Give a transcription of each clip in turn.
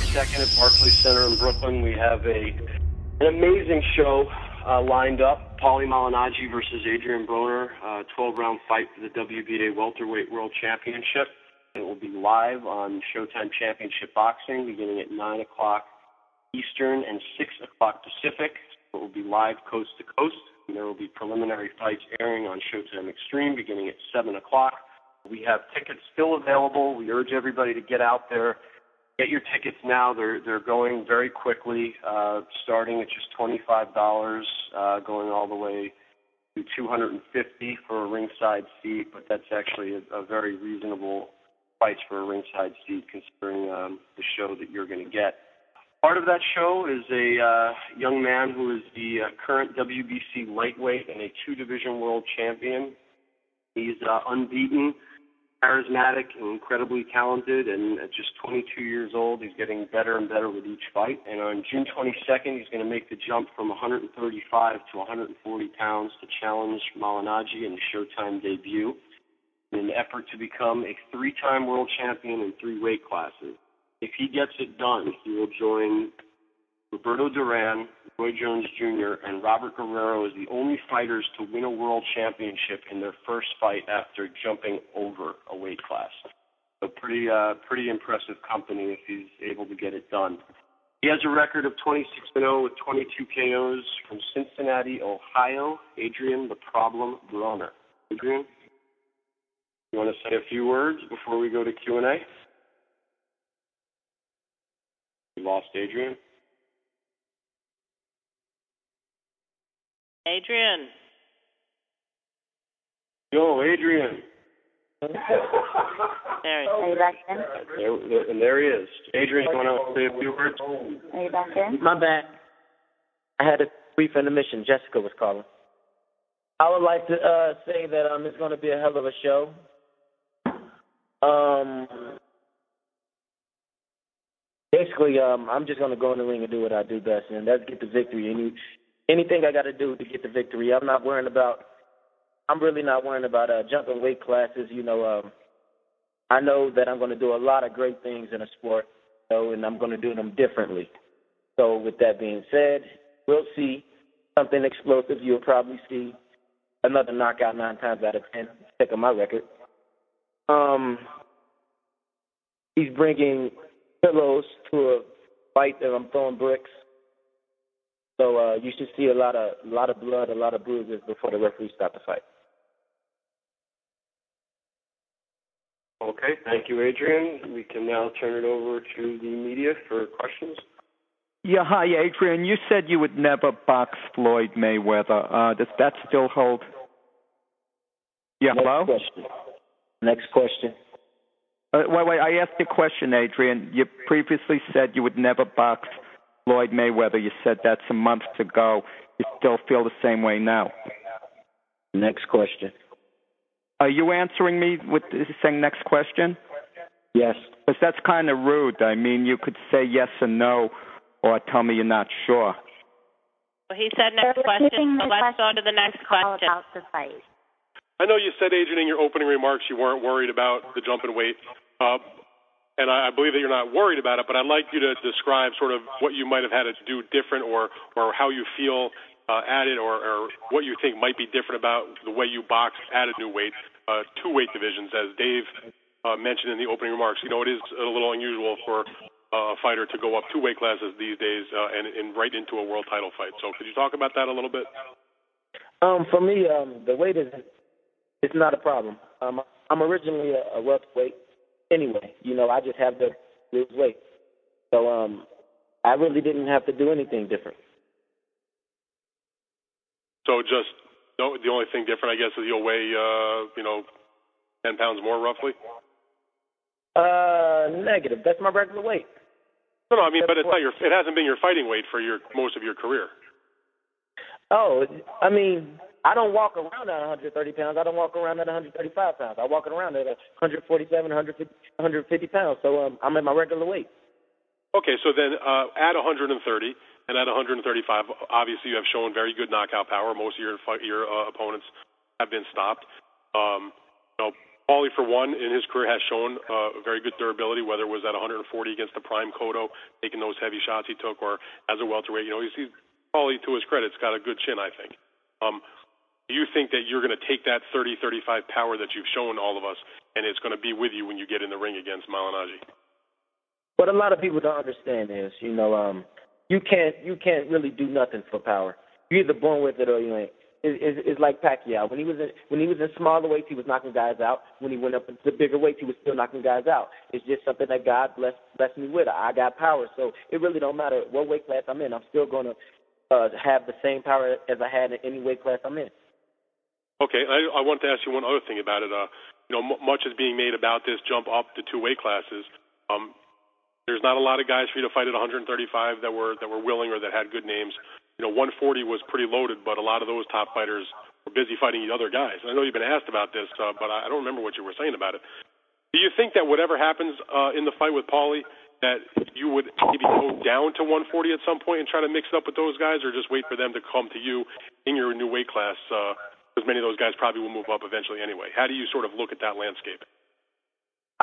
22nd at Barclays Center in Brooklyn. We have an amazing show lined up. Paulie Malignaggi versus Adrien Broner, 12-round fight for the WBA Welterweight World Championship. It will be live on Showtime Championship Boxing beginning at 9 o'clock Eastern and 6 o'clock Pacific. It will be live coast to coast. And there will be preliminary fights airing on Showtime Extreme beginning at 7 o'clock. We have tickets still available. We urge everybody to get out there. Get your tickets now. They're going very quickly, starting at just $25, going all the way to $250 for a ringside seat. But that's actually a very reasonable price for a ringside seat, considering the show that you're going to get. Part of that show is a young man who is the current WBC lightweight and a two-division world champion. He's unbeaten, charismatic, and incredibly talented, and at just 22 years old, he's getting better and better with each fight. And on June 22nd, he's going to make the jump from 135 to 140 pounds to challenge Malignaggi in the Showtime debut in an effort to become a three-time world champion in 3 weight classes. If he gets it done, he will join Roberto Duran, Roy Jones Jr., and Robert Guerrero as the only fighters to win a world championship in their first fight after jumping over a weight class. So pretty impressive company if he's able to get it done. He has a record of 26-0 with 22 KOs from Cincinnati, Ohio. Adrien "The Problem" Broner. Adrien, you want to say a few words before we go to Q&A? We lost Adrien. Adrien. Yo, Adrien. There he is. Are you back in? And there he is. Adrien, you want to say a few words? Are you back in? My bad. I had a brief intermission. Jessica was calling. I would like to say that it's going to be a hell of a show. Basically, I'm just going to go in the ring and do what I do best, and that's get the victory. Anything I got to do to get the victory. I'm really not worrying about jumping weight classes. I know that I'm going to do a lot of great things in a sport, and I'm going to do them differently. So with that being said, we'll see something explosive. You'll probably see another knockout 9 times out of 10. Check on my record. He's bringing pillows to a fight that I'm throwing bricks. So you should see a lot of blood, a lot of bruises before the referee stops the fight. Okay, thank you, Adrien. We can now turn it over to the media for questions. Yeah, hi, Adrien. You said you would never box Floyd Mayweather. Does that still hold? Yeah, hello? Next question. Wait, I asked you a question, Adrien. You previously said you would never box Floyd Mayweather. You said that's a month to go. You still feel the same way now? Next question. Are you answering me with saying next question? Yes. Because that's kind of rude. I mean, you could say yes or no, or tell me you're not sure. Well, he said next question, so let's go to the next question. About the fight. I know you said, Adrien, in your opening remarks you weren't worried about the jump in weight, and I believe that you're not worried about it, but I'd like you to describe sort of what you might have had to do different or how you feel at it or what you think might be different about the way you box at a new weight, 2 weight divisions, as Dave mentioned in the opening remarks. It is a little unusual for a fighter to go up 2 weight classes these days and right into a world title fight. So could you talk about that a little bit? For me, the weight it's not a problem. I'm originally a welterweight anyway. I just have to lose weight. So I really didn't have to do anything different. So just the only thing different, I guess, is you'll weigh, 10 pounds more roughly? Negative. That's my regular weight. No, I mean, but it hasn't been your fighting weight for most of your career. Oh, I mean, I don't walk around at 130 pounds. I don't walk around at 135 pounds. I walk around at 147, 150 pounds. So I'm at my regular weight. Okay, so then at 130 and at 135, obviously you have shown very good knockout power. Most of your opponents have been stopped. Paulie, for one, in his career has shown very good durability, whether it was at 140 against the prime Cotto, taking those heavy shots he took, or as a welterweight. You know, he's Paulie, to his credit, has got a good chin, I think. Do you think that you're going to take that 30-35 power that you've shown all of us, and it's going to be with you when you get in the ring against Malignaggi? What a lot of people don't understand is, you know, you can't really do nothing for power. You're either born with it or you ain't. It's like Pacquiao. When he was in smaller weights, he was knocking guys out. When he went up into bigger weights, he was still knocking guys out. It's just something that God blessed me with. I got power, so it really don't matter what weight class I'm in. I'm still going to have the same power as I had in any weight class I'm in. Okay, I want to ask you one other thing about it. You know, much is being made about this jump up to 2 weight classes. There's not a lot of guys for you to fight at 135 that were willing or that had good names. You know, 140 was pretty loaded, but a lot of those top fighters were busy fighting the other guys. I know you've been asked about this, but I don't remember what you were saying about it. Do you think that whatever happens in the fight with Paulie, that you would maybe go down to 140 at some point and try to mix it up with those guys, or just wait for them to come to you in your new weight class? Because many of those guys probably will move up eventually anyway. How do you sort of look at that landscape?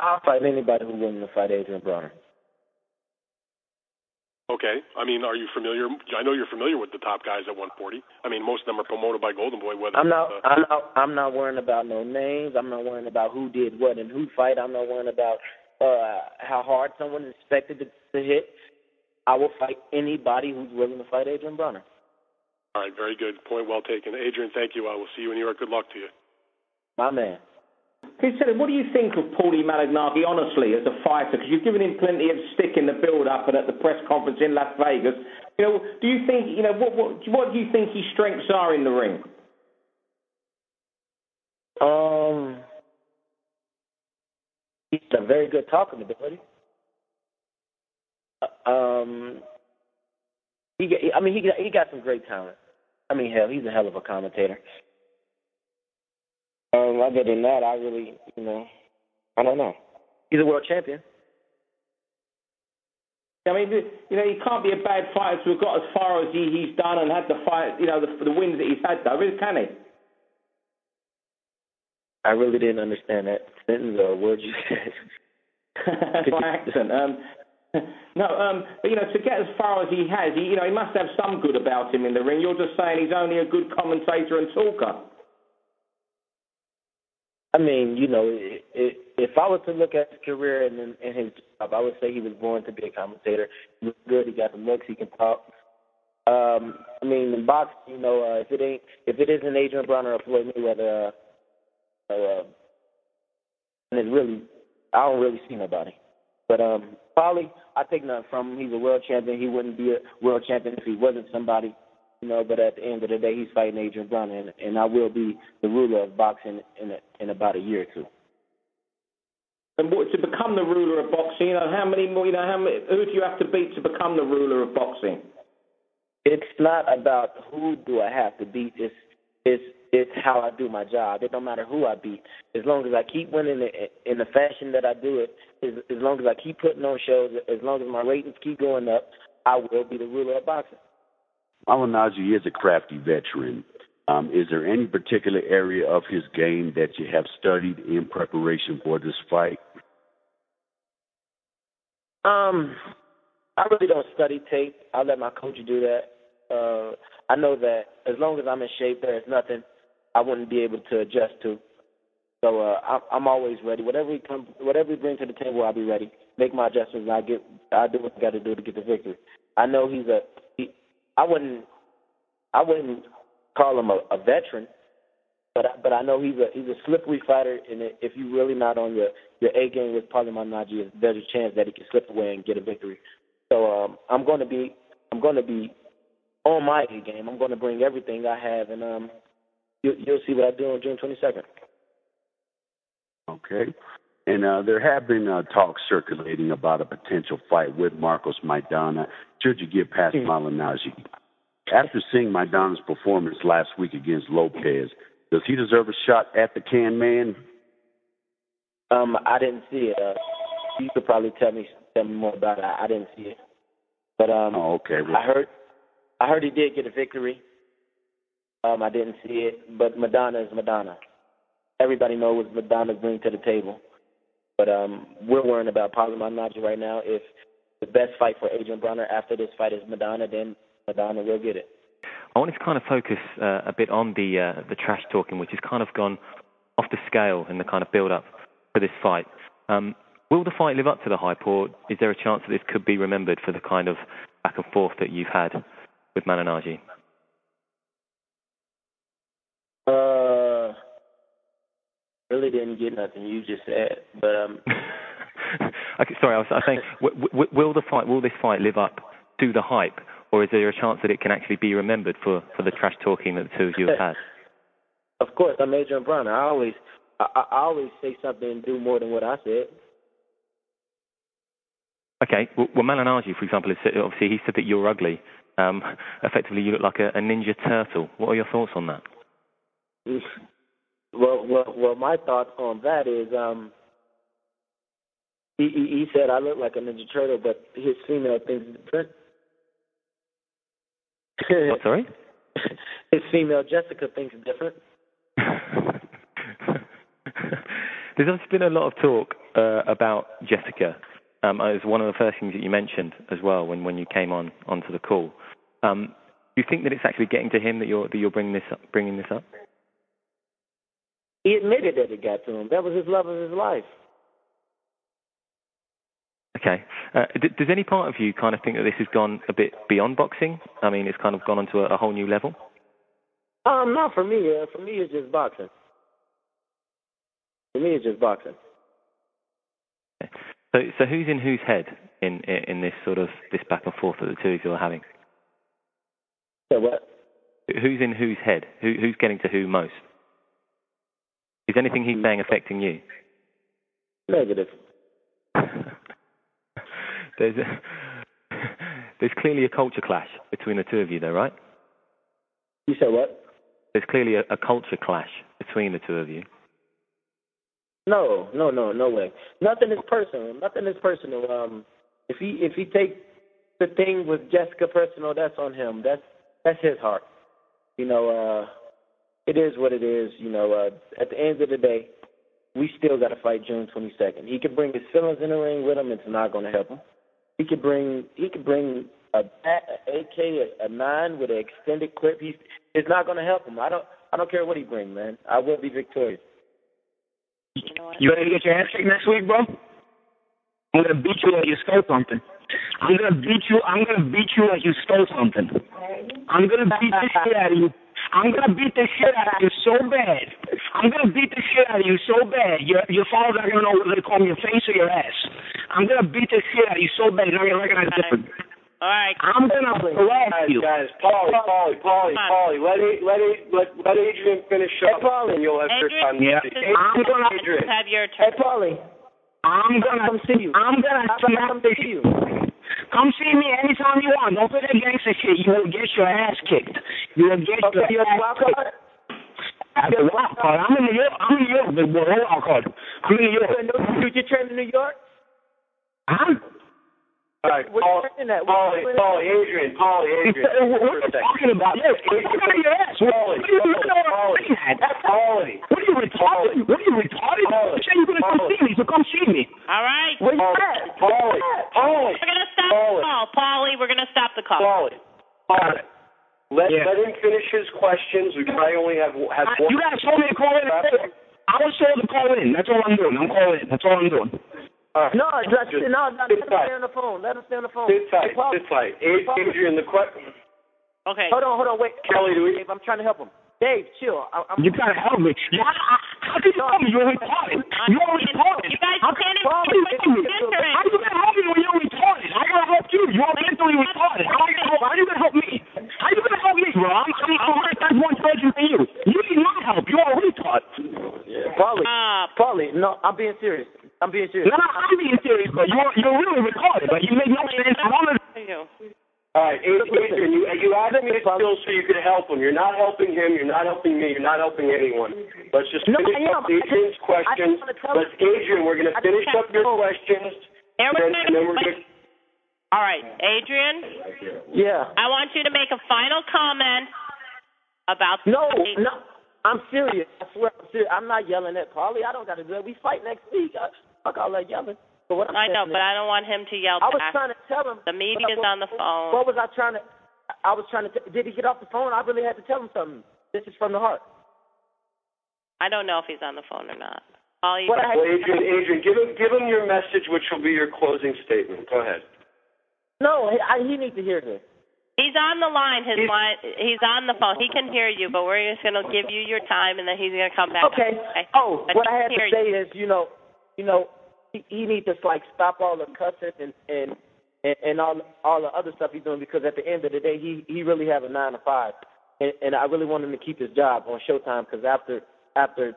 I'll fight anybody who's willing to fight Adrien Broner. Okay. I mean, are you familiar? I know you're familiar with the top guys at 140. I mean, most of them are promoted by Golden Boy. I'm not worrying about no names. I'm not worrying about who did what and who fight. I'm not worrying about how hard someone is expected to hit. I will fight anybody who's willing to fight Adrien Broner. All right, very good. Point well taken. Adrien, thank you. I will see you in New York. Good luck to you. My man. He said, what do you think of Paulie Malignaggi, honestly, as a fighter? Because you've given him plenty of stick in the build-up and at the press conference in Las Vegas. You know, do you think, you know, what do you think his strengths are in the ring? He's a very good talking ability. He got some great talent. I mean, hell, he's a hell of a commentator. Other than that, I really, you know, I don't know. He's a world champion. I mean, you know, he can't be a bad fighter to have got as far as he's done and had the fight, you know, the wins that he's had, though, can he? I really didn't understand that sentence or word you said. By accent. But, you know, to get as far as he has, you know, he must have some good about him in the ring. You're just saying he's only a good commentator and talker. I mean, you know, if I was to look at his career and his job, I would say he was born to be a commentator. He was good. He got the looks. He can talk. I mean, in boxing, you know, if it isn't Adrien Broner or Floyd Mayweather, and it's really, I don't really see nobody. But Paulie, I take nothing from him. He's a world champion. He wouldn't be a world champion if he wasn't somebody. You know, but at the end of the day, he's fighting Adrien Broner, and I will be the ruler of boxing in about a year or two. And to become the ruler of boxing, you know, who do you have to beat to become the ruler of boxing? It's not about who do I have to beat. It's how I do my job. It don't matter who I beat. As long as I keep winning in the fashion that I do it, as long as I keep putting on shows, as long as my ratings keep going up, I will be the ruler of boxing. Malignaggi is a crafty veteran. Is there any particular area of his game that you have studied in preparation for this fight? I really don't study tape. I let my coach do that. I know that as long as I'm in shape, there's nothing I wouldn't be able to adjust to. So I'm always ready. Whatever he brings to the table, I'll be ready. Make my adjustments, and I'll do what I got to do to get the victory. I know I wouldn't call him a veteran, but I know he's a slippery fighter, and if you're really not on your A game with Paulie Malignaggi, there's a chance that he can slip away and get a victory. So I'm going to be on my A game. I'm going to bring everything I have, and you'll see what I do on June 22nd. Okay. And there have been talks circulating about a potential fight with Marcos Maidana should you get past Malignaggi. After seeing Maidana's performance last week against Lopez, does he deserve a shot at the can man? I didn't see it. You could probably tell me more about it. I didn't see it. But okay. Well, I heard he did get a victory. I didn't see it, but Madonna is Madonna. everybody knows what Madonna brings to the table. But we're worrying about Paulie Malignaggi right now. If the best fight for Adrien Broner after this fight is Madonna, then Madonna will get it. I wanted to kind of focus a bit on the trash talking, which has kind of gone off the scale in the kind of build-up for this fight. Will the fight live up to the hype, or is there a chance that this could be remembered for the kind of back and forth that you've had with Malignaggi? Really didn't get nothing you just said, but okay, sorry, I was saying, will this fight live up to the hype, or is there a chance that it can actually be remembered for the trash talking that the two of you have had? Of course, I'm Adrien Broner. I always say something and do more than what I said. Okay, well Malignaggi, for example, obviously he said that you're ugly. Effectively, you look like a ninja turtle. What are your thoughts on that? Well, my thoughts on that is, he said I look like a ninja turtle, but his female thinks different. What, sorry? His female Jessica thinks different. There's obviously been a lot of talk about Jessica. It was one of the first things that you mentioned as well when you came onto the call. Do you think that it's actually getting to him that you're bringing this up? He admitted that it got to him. That was his love of his life. Okay. Does any part of you kind of think that this has gone a bit beyond boxing? I mean, it's kind of gone onto a whole new level? No, for me. For me, it's just boxing. For me, it's just boxing. Okay. So who's in whose head in this sort of this back and forth that the two of you are having? So what? Who's in whose head? Who's getting to who most? Is anything he's saying affecting you? Negative. There's clearly a culture clash between the two of you, though, right? You said what? There's clearly a culture clash between the two of you. No way. Nothing is personal. If he takes the thing with Jessica personal, that's on him. That's his heart. It is what it is. At the end of the day, we still got to fight June 22nd. He could bring his feelings in the ring with him. It's not going to help him. He could bring a AK, a 9 with an extended clip. It's not going to help him. I don't care what he brings, man. I will be victorious. You ready to get your ass kicked next week, bro? I'm gonna beat you like you stole something. I'm gonna beat you like you stole something. I'm gonna beat the shit out of you. I'm gonna beat the shit out of you so bad. Your followers are gonna know whether to call me your face or your ass. I'm gonna beat the shit out of you so bad you're not gonna recognize the difference. All right. I'm gonna blast you. Guys, Paulie, let Adrien finish up, and you'll have your time. Yeah. I'm gonna have your turn. Hey, Paulie. I'm gonna come see you. I'm gonna smack this you. Come see me anytime you want. Don't play that gangster shit. You will get your ass kicked. You will get your ass kicked. That's a wild card. I'm in New York. Big boy. Wild card. I'm in New York. Did you train in New York? Huh? All right, Paulie, Adrien. What are you talking about? Yes, get your ass. Paulie. What are you retarded? You said you're going to come see me, so come see me. All right. Where you at? Paulie. We're going to stop the call. Paulie, we're going to stop the call. Paulie. Let him finish his questions. We probably only have one. You guys told me to call in. I was told to call in. That's all I'm doing. I'm calling in. That's all I'm doing. Let him stay on the phone. Sit tight. Adrien, the question. Okay. Hold on. Wait. Kelly, Dave, I'm trying to help him. Dave, chill. You trying to help me? How can you help me? You're retarded. You guys can't How are you going to help me when you're retarded? I got to help you. You're mentally retarded. How are you going to help me? How are you going to help me, bro? I'm that's one person for you. You need my help. You're a retard. Paulie, no, I'm being serious. No, I'm being serious, but you're really retarded. But you make no sense. All right, Adrien, you asked me to still so you could help him. You're not helping him. You're not helping me. You're not helping anyone. Let's just finish up Adrien's questions. Adrien, we're going to finish up your questions. And then we're going to... All right, Adrien? Yeah. I want you to make a final comment about... No. I'm serious. I swear I'm serious. I'm not yelling at Paulie. I don't got to do that. We fight next week. Fuck all that yelling. But what I know, but I don't want him to yell I back. was trying to tell him. The media's on the phone. What was I trying to? I was trying to. Did he get off the phone? I really had to tell him something. This is from the heart. I don't know if he's on the phone or not. Paulie, Adrien, give him your message, which will be your closing statement. Go ahead. No, he needs to hear this. He's on the line. He's on the phone. He can hear you, but we're just going to give you your time, and then he's going to come back. Okay. Oh, but what I had to say is, you know, he needs to like stop all the cussing and all the other stuff he's doing, because at the end of the day, he really have a 9 to 5, and I really want him to keep his job on Showtime, because after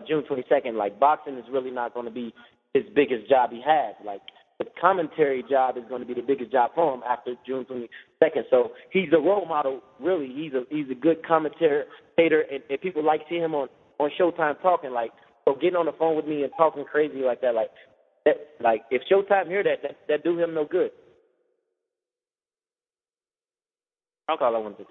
June 22nd, like, boxing is really not going to be his biggest job he has. Like, the commentary job is going to be the biggest job for him after June 22nd. So he's a role model, really. He's a good commentator, and people like seeing him on Showtime talking, like, so getting on the phone with me and talking crazy like that, like if Showtime hear that do him no good. That's all I wanted to do.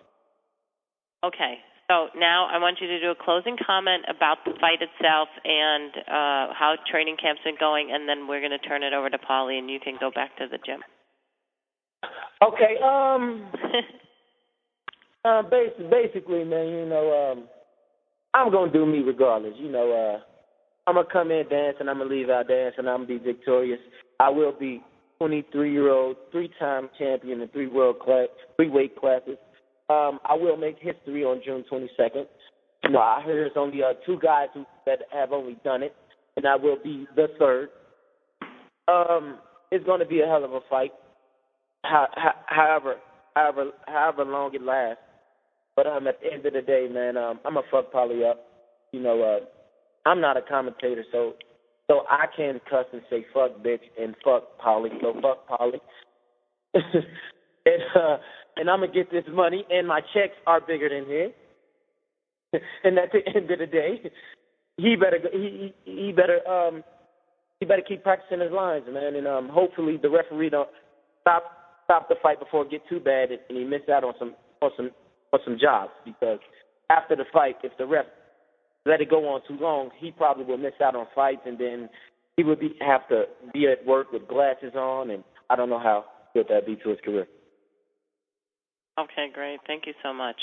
Okay. So now I want you to do a closing comment about the fight itself and how training camp's been going, and then we're going to turn it over to Paulie, and you can go back to the gym. Okay. Basically, man, you know, I'm going to do me regardless. You know, I'm going to come in dancing, I'm going to leave out dancing, I'm going to be victorious. I will be 23-year-old, 3-time champion in 3 weight classes. I will make history on June 22nd. You know, I heard there's only 2 guys that have only done it, and I will be the 3rd. It's going to be a hell of a fight, however long it lasts. But at the end of the day, man, I'm going to fuck Paulie up. You know, I'm not a commentator, so I can cuss and say fuck bitch and fuck Paulie, so fuck Paulie. And I'm going to get this money, and my checks are bigger than his. And at the end of the day, he better keep practicing his lines, man. And hopefully the referee don't stop the fight before it get too bad and he miss out on some jobs. Because after the fight, if the ref let it go on too long, he probably will miss out on fights, and then he would have to be at work with glasses on, and I don't know how good that'd be to his career. Okay, great. Thank you so much.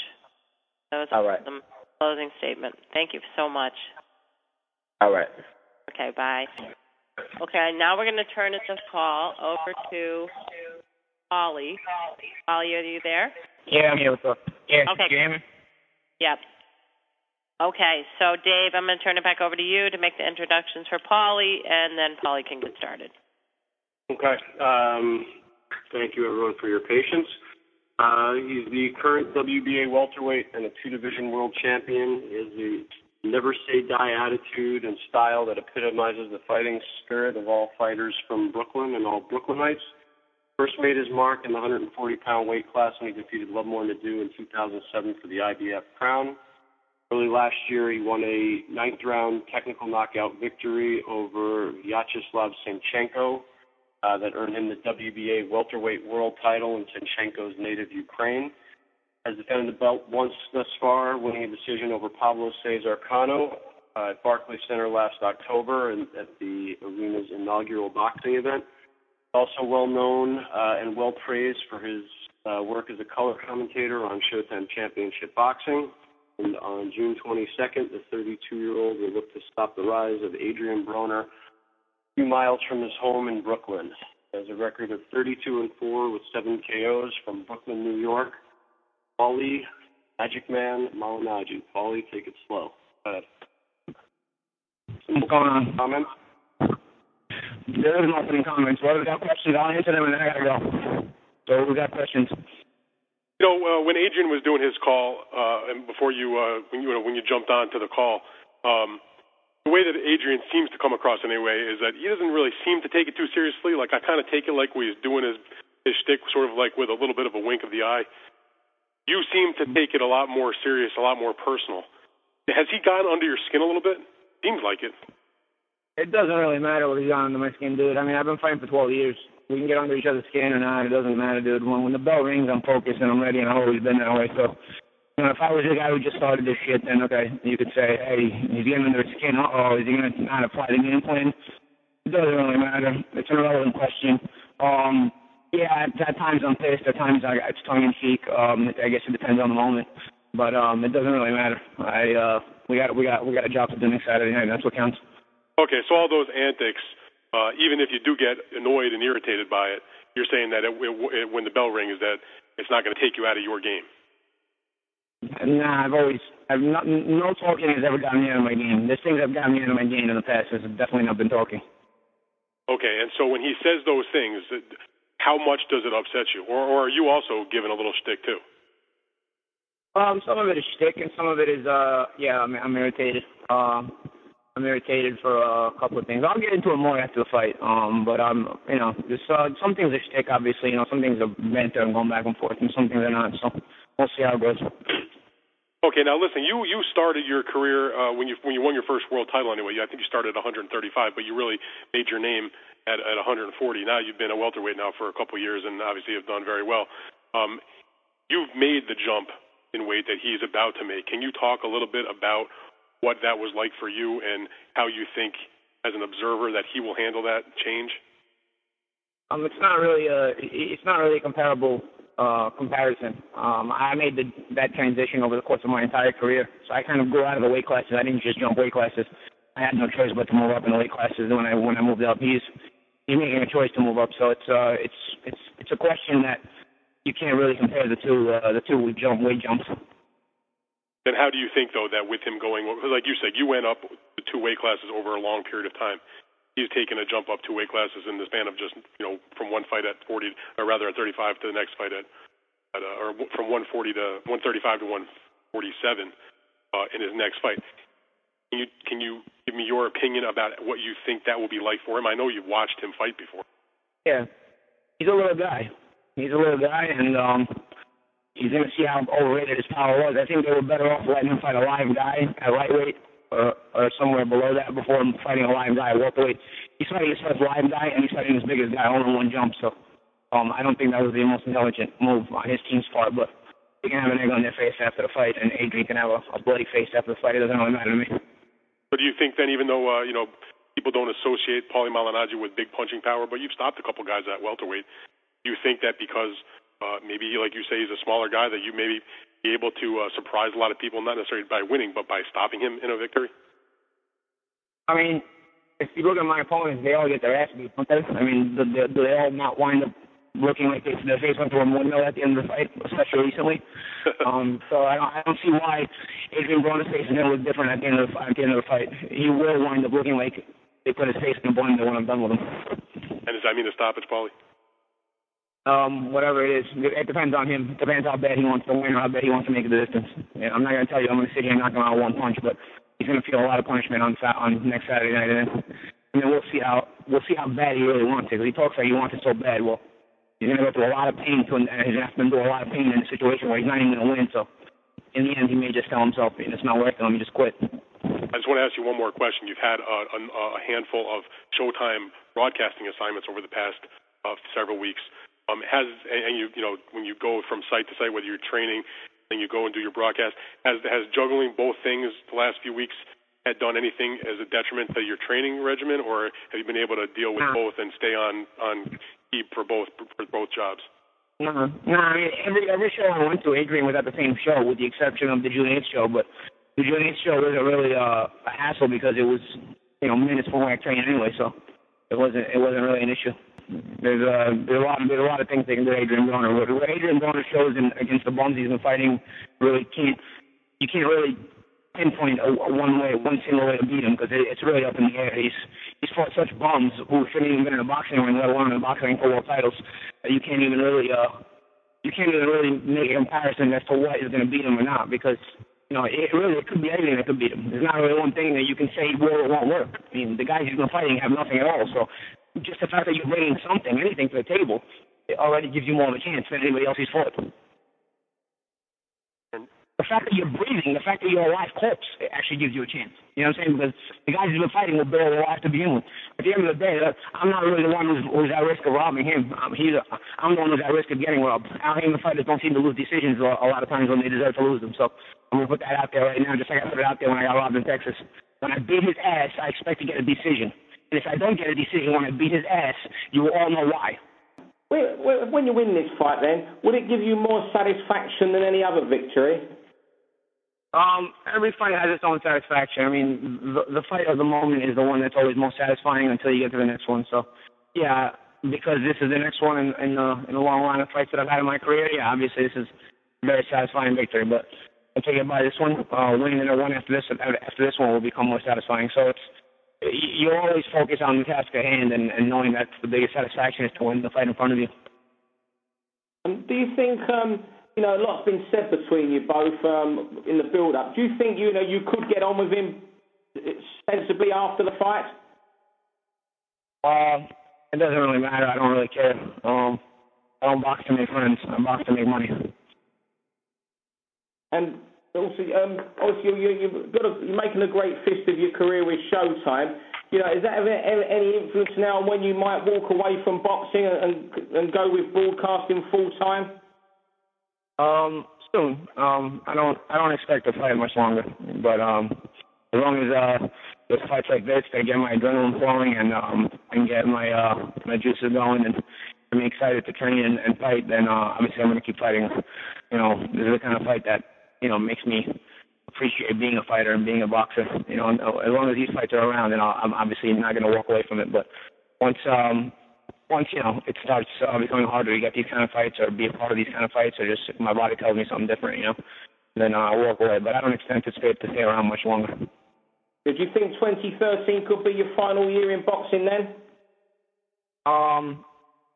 That was all right. The closing statement. Thank you so much. All right. Okay, bye. Okay, now we're going to turn the call over to Paulie. Paulie, are you there? Yeah, I'm here. What's up? Yeah, okay. Can you hear me? Yep. Okay, so Dave, I'm going to turn it back over to you to make the introductions for Paulie, and then Paulie can get started. Okay. Thank you, everyone, for your patience. He's the current WBA welterweight and a 2-division world champion. He has the never-say-die attitude and style that epitomizes the fighting spirit of all fighters from Brooklyn and all Brooklynites. First made his mark in the 140-pound weight class when he defeated Lovemore Nadeau in 2007 for the IBF crown. Early last year, he won a 9th-round technical knockout victory over Vyacheslav Senchenko that earned him the WBA welterweight world title in Senchenko's native Ukraine. Has defended the belt once thus far, winning a decision over Pablo Cesar Cano at Barclays Center last October and at the arena's inaugural boxing event. Also well known and well praised for his work as a color commentator on Showtime Championship Boxing. And on June 22nd, the 32-year-old will look to stop the rise of Adrien Broner a few miles from his home in Brooklyn. He has a record of 32-4 with 7 KOs from Brooklyn, New York. Paulie Malignaggi. Paulie, take it slow. Go ahead. What's going on? Comments? There is nothing comments. Well, we got questions. I'll answer them, and then I gotta go. So we got questions. You know, when Adrien was doing his call, and before you, when you jumped on to the call, the way that Adrien seems to come across anyway is that he doesn't really seem to take it too seriously. Like, I kind of take it like he's doing his shtick, sort of like with a little bit of a wink of the eye. You seem to take it a lot more serious, a lot more personal. Has he gone under your skin a little bit? Seems like it. It doesn't really matter what he's gone under my skin, dude. I mean, I've been fighting for 12 years. We can get under each other's skin or not. It doesn't matter, dude. When the bell rings, I'm focused and I'm ready, and I've always been that way. So You know, if I was the guy who just started this shit, then okay, you could say, hey, he's getting under his skin. Uh-oh, is he going to not apply the game plan? It doesn't really matter. It's an irrelevant question. Yeah, at times I'm pissed. At times it's tongue-in-cheek. I guess it depends on the moment. But it doesn't really matter. We got a job to do next Saturday night. That's what counts. Okay, so all those antics, even if you do get annoyed and irritated by it, you're saying that when the bell rings, that it's not going to take you out of your game. Nah, no talking has ever gotten me out of my game. There's things that have gotten me out of my game in the past. There's definitely not been talking. Okay, and so when he says those things, how much does it upset you? Or are you also given a little shtick too? Some of it is shtick, and some of it is, I'm irritated. I'm irritated for a couple of things. I'll get into it more after the fight. But there's some things are shtick, obviously. Some things are banter and going back and forth, and some things are not. So we'll see how it goes. Okay, now listen. You started your career when you won your first world title. Anyway, I think you started at 135, but you really made your name at 140. Now you've been a welterweight now for a couple of years, and obviously have done very well. You've made the jump in weight that he's about to make. Can you talk a little bit about what that was like for you and how you think, as an observer, that he will handle that change? It's not really a comparable comparison. I made that transition over the course of my entire career, so I kind of grew out of the weight classes. I didn't just jump weight classes. I had no choice but to move up in the weight classes when I moved up. He's making a choice to move up, so it's a question that you can't really compare the two weight jumps. Then how do you think, though, that with him going, like you said, you went up the two weight classes over a long period of time. He's taken a jump up two weight classes in the span of just, from one fight at 40, or rather at 35 to the next fight or from 140 to 135 to 147 in his next fight. Can you give me your opinion about what you think that will be like for him? I know you've watched him fight before. Yeah, he's a little guy. And he's going to see how overrated his power was. I think they were better off letting him fight a live guy at lightweight or somewhere below that before him fighting a live guy at welterweight. He's fighting his first live guy, and he's fighting his biggest guy all in one jump. So I don't think that was the most intelligent move on his team's part. But they can have an egg on their face after the fight, and Adrien can have a bloody face after the fight. It doesn't really matter to me. But do you think then, even though, people don't associate Paulie Malignaggi with big punching power, but you've stopped a couple guys at welterweight, do you think that because maybe, like you say, he's a smaller guy, that you maybe be able to surprise a lot of people, not necessarily by winning, but by stopping him in a victory? I mean, if you look at my opponents, they all get their ass beat, don't they? I mean, do they all not wind up looking like their face went through a windmill at the end of the fight, especially recently? So I don't see why Adrien Broner's face is going to look different at the end of the fight. He will wind up looking like they put his face in a blender when I'm done with him. And does that mean a stoppage, Paulie? Whatever it is, it depends on him. It depends how bad he wants to win or how bad he wants to make the distance. Yeah, I'm not going to tell you I'm going to sit here and knock him out one punch, but he's going to feel a lot of punishment on next Saturday night, and then we'll see how bad he really wants it. Because he talks like he wants it so bad. Well, he's going to go through a lot of pain, and he's going to have to endure a lot of pain in a situation where he's not even going to win. So in the end, he may just tell himself it's not worth it. Let me just quit. I just want to ask you one more question. You've had a handful of Showtime broadcasting assignments over the past several weeks. When you go from site to site, whether you're training and you go and do your broadcast, has juggling both things the last few weeks had done anything as a detriment to your training regimen, or have you been able to deal with both and stay on keep for both jobs? No. I mean, every show I went to, Adrien was at the same show, with the exception of the June 8th show. But the June 8th show wasn't really a hassle because it was minutes before I trained anyway, so it wasn't really an issue. There's a lot of things they can do to Adrien Broner. What Adrien Broner shows against the bums he's been fighting, you can't really pinpoint one single way to beat him, because it's really up in the air. He's fought such bums who shouldn't even been in a boxing ring, let alone in a boxing ring for world titles. You can't even really make a comparison as to what is going to beat him or not, because it could be anything that could beat him. There's not really one thing that you can say will or won't work. I mean, the guys he's been fighting have nothing at all. So just the fact that you're bringing anything to the table, it already gives you more of a chance than anybody else he's fought. The fact that you're breathing, the fact that you're a live corpse, it actually gives you a chance. You know what I'm saying? Because the guys who've been fighting were barely alive to begin with. At the end of the day, I'm not really the one who's at risk of robbing him. I'm the one who's at risk of getting robbed. Out here, the fighters don't seem to lose decisions a lot of times when they deserve to lose them. So I'm going to put that out there right now, just like I put it out there when I got robbed in Texas. When I beat his ass, I expect to get a decision. And if I don't get a decision when I beat his ass, you will all know why. When you win this fight, then, would it give you more satisfaction than any other victory? Every fight has its own satisfaction. I mean, the fight of the moment is the one that's always most satisfying until you get to the next one. So, yeah, because this is the next one in the long line of fights that I've had in my career, yeah, obviously this is a very satisfying victory. But until you get by this one, winning the one after this one will become more satisfying. So you always focus on the task at hand and knowing that the biggest satisfaction is to win the fight in front of you. Do you think, a lot's been said between you both in the build-up. Do you think, you could get on with him sensibly after the fight? It doesn't really matter. I don't really care. I don't box to make friends. I box to make money. And also, you're making a great fist of your career with Showtime. Is that any influence now on when you might walk away from boxing and go with broadcasting full time? Soon. I don't expect to fight much longer, but as long as there's fights like this, they get my adrenaline flowing and get my juices going and I'm excited to train and fight, then obviously I'm going to keep fighting. This is the kind of fight that makes me appreciate being a fighter and being a boxer. As long as these fights are around, then I'm obviously not going to walk away from it. But once it starts becoming harder to get these kind of fights or be a part of these kind of fights, or just my body tells me something different, then I'll walk away. But I don't anticipate to stay around much longer. Did you think 2013 could be your final year in boxing then?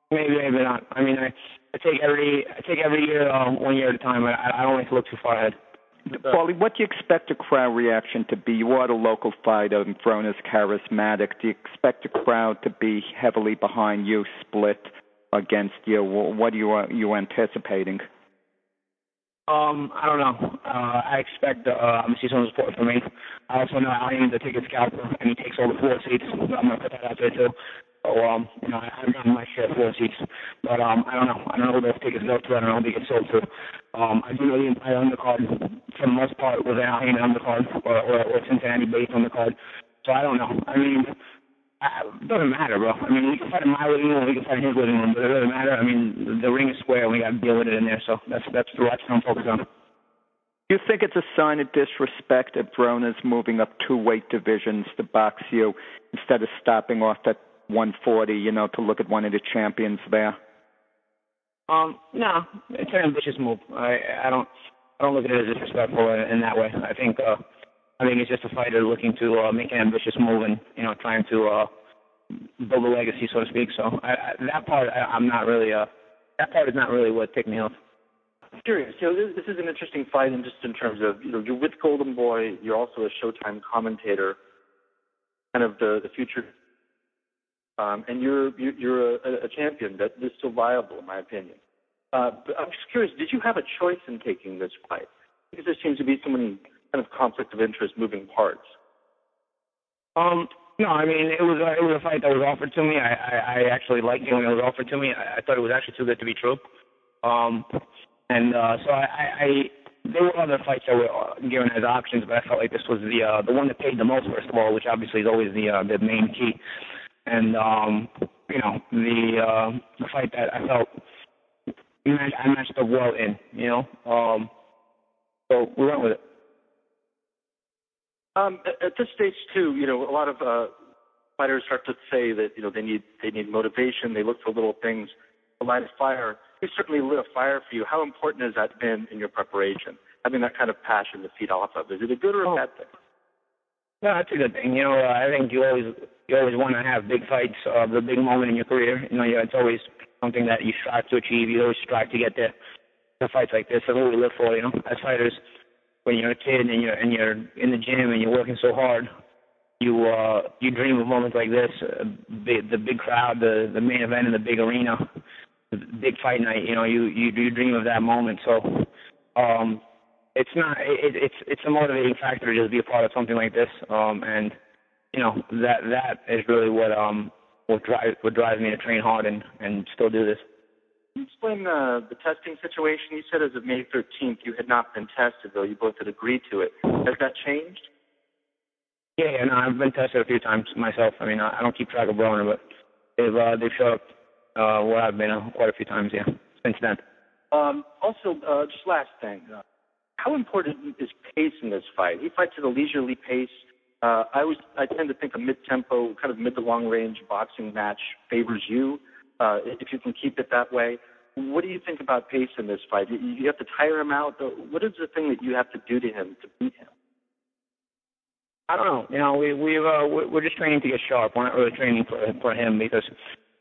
Maybe not. I mean, I take every year 1 year at a time. I don't like to look too far ahead. Paulie, what do you expect the crowd reaction to be? You are the local fighter and thrown as charismatic. Do you expect the crowd to be heavily behind you, split against you? What are you anticipating? I don't know. I expect obviously some support from me. I also know Adrien the ticket scalper, and he takes all the floor seats. I'm gonna put that out there too. So I've gotten my share of floor seats, but I don't know. I don't know who those tickets go to. I don't know who they get sold to. I do know the entire undercard, for the most part, was an Adrien undercard or Cincinnati-based undercard. So I don't know. I mean, it doesn't matter, bro. I mean, we can fight in my living room, we can fight in his living room, but it doesn't matter. I mean, the ring is square, and we got to deal with it in there. So that's the right thing I'm focused on. Do you think it's a sign of disrespect if Broner's moving up 2 weight divisions to box you instead of stopping off at 140, to look at one of the champions there? No, it's an ambitious move. I don't look at it as disrespectful in that way. I think it's just a fighter looking to make an ambitious move and trying to build a legacy, so to speak. So that part I'm not really. That part is not really what ticked me off. I'm curious. This is an interesting fight, and just in terms of you're with Golden Boy, you're also a Showtime commentator, kind of the future. And you're a champion that is still viable, in my opinion. But I'm just curious, did you have a choice in taking this fight? Because there seems to be so many kind of conflict of interest, moving parts. No, I mean it was a fight that was offered to me. I actually liked it when it was offered to me. I thought it was actually too good to be true. So there were other fights that were given as options, but I felt like this was the one that paid the most, first of all, which obviously is always the main key. And the fight that I felt I matched up well in, so we went with it. At this stage too, a lot of fighters start to say that they need motivation. They look for little things to light a fire. It certainly lit a fire for you. How important has that been in your preparation? Having that kind of passion to feed off of. Is it a good or a bad thing? No, that's a good thing. I think you always want to have big fights, the big moment in your career. It's always something that you strive to achieve. You always strive to get there. Fights like this, that's what we live for. As fighters, when you're a kid and you're in the gym and you're working so hard, you dream of moments like this, the big crowd, the main event in the big arena, the big fight night. You dream of that moment. So it's not. It's a motivating factor to just be a part of something like this. And you know that is really what drives me to train hard and still do this. Can you explain the testing situation? You said as of May 13th you had not been tested, though you both had agreed to it. Has that changed? Yeah, no, I've been tested a few times myself. I mean, I don't keep track of Broner, but they've showed up where I've been quite a few times, yeah, since then. Also, just last thing, how important is pace in this fight? He fights at a leisurely pace. I tend to think a mid-tempo, kind of mid to long-range boxing match favors you, if you can keep it that way. What do you think about pace in this fight? You have to tire him out. What is the thing that you have to do to him to beat him? I don't know. You know, we're just training to get sharp. We're not really training for him, because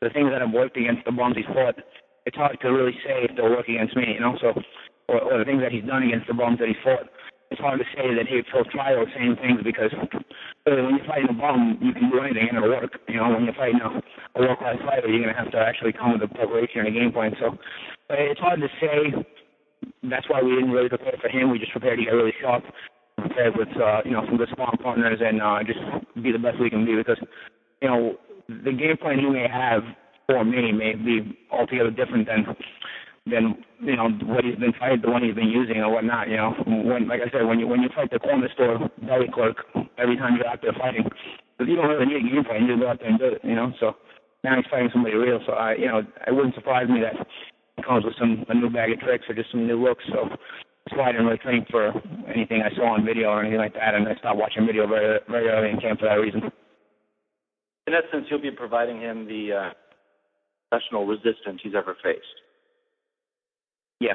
the things that have worked against the bums he's fought, it's hard to really say if they'll work against me, you know. So, or the things that he's done against the bums that he's fought, it's hard to say that he'll try those same things, because really when you're fighting a bum, you can do anything and it'll work. You know, when you're fighting a world-class fighter, you're going to have to actually come with a preparation and a game plan. So it's hard to say. That's why we didn't really prepare for him. We just prepared to get really sharp, prepared with some good sparring partners, and just be the best we can be, because you know the game plan he may have for me may be altogether different than you know what he's been fighting, the one he's been using or whatnot. You know, like I said, when you fight the corner store belly clerk every time you're out there fighting, you don't really need a game plan. You just go out there and do it. You know, so now he's fighting somebody real. So it wouldn't surprise me that he comes with a new bag of tricks or just some new looks. So that's why I didn't really train for anything I saw on video or anything like that, and I stopped watching video very, very early in camp for that reason. In that sense, you'll be providing him the professional resistance he's ever faced. Yeah,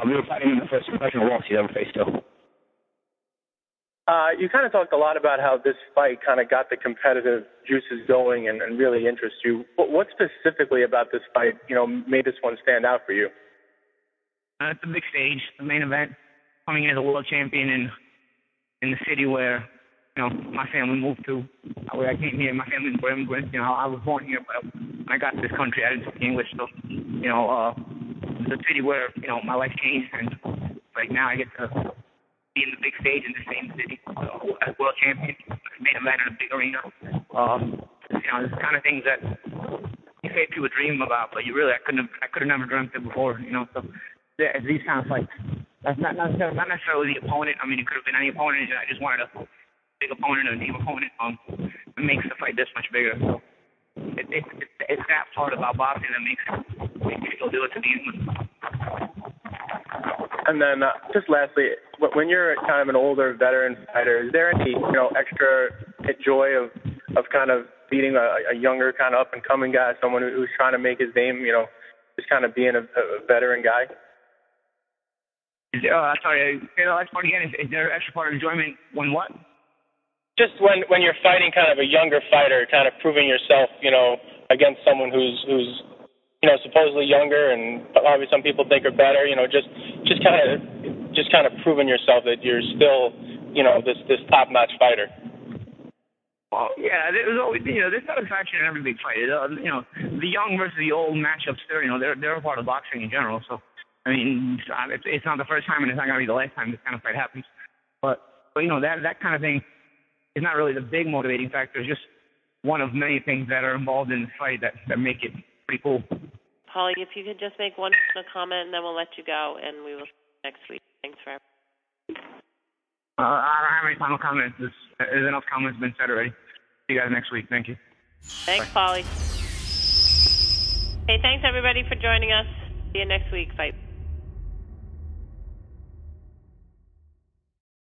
we were fighting him the first professional loss he's ever faced, too. You kind of talked a lot about how this fight kind of got the competitive juices going and really interests you. What specifically about this fight, made this one stand out for you? It's a big stage, the main event, coming in as a world champion in the city where, my family moved to. Where I came here, my family were immigrants. I was born here, but when I got to this country, I didn't speak English. So, it's a city where, my life changed, and right now I get to be in the big stage in the same city as world champion, main event in a big arena. There's the kind of things that you say people dream about, but I could have never dreamt it before. So these kind of fights. That's not necessarily the opponent. I mean, it could have been any opponent. I just wanted a big opponent or a team opponent. It makes the fight this much bigger. So it's that part about boxing that makes people do it to these ones. And then just lastly, when you're kind of an older veteran fighter, is there any extra joy of kind of beating a younger kind of up and coming guy, someone who's trying to make his name, just kind of being a veteran guy? Sorry, say the last part again. Is there extra part of enjoyment when what? Just when you're fighting kind of a younger fighter, kind of proving yourself, against someone who's supposedly younger and probably some people think are better, just kind of proving yourself that you're still, this top-notch fighter. Well, yeah, there's always, there's satisfaction in every big fight. The young versus the old matchups, they're a part of boxing in general. So, I mean, it's not the first time, and it's not going to be the last time this kind of fight happens. But that kind of thing is not really the big motivating factor. It's just one of many things that are involved in the fight that make it pretty cool. Paulie, if you could just make one comment, and then we'll let you go, and we will see you next week. Thanks for everything. I don't have any final comments. There's enough comments been said already. See you guys next week. Thank you. Thanks, Paulie. Hey, thanks, everybody, for joining us. See you next week. Fight.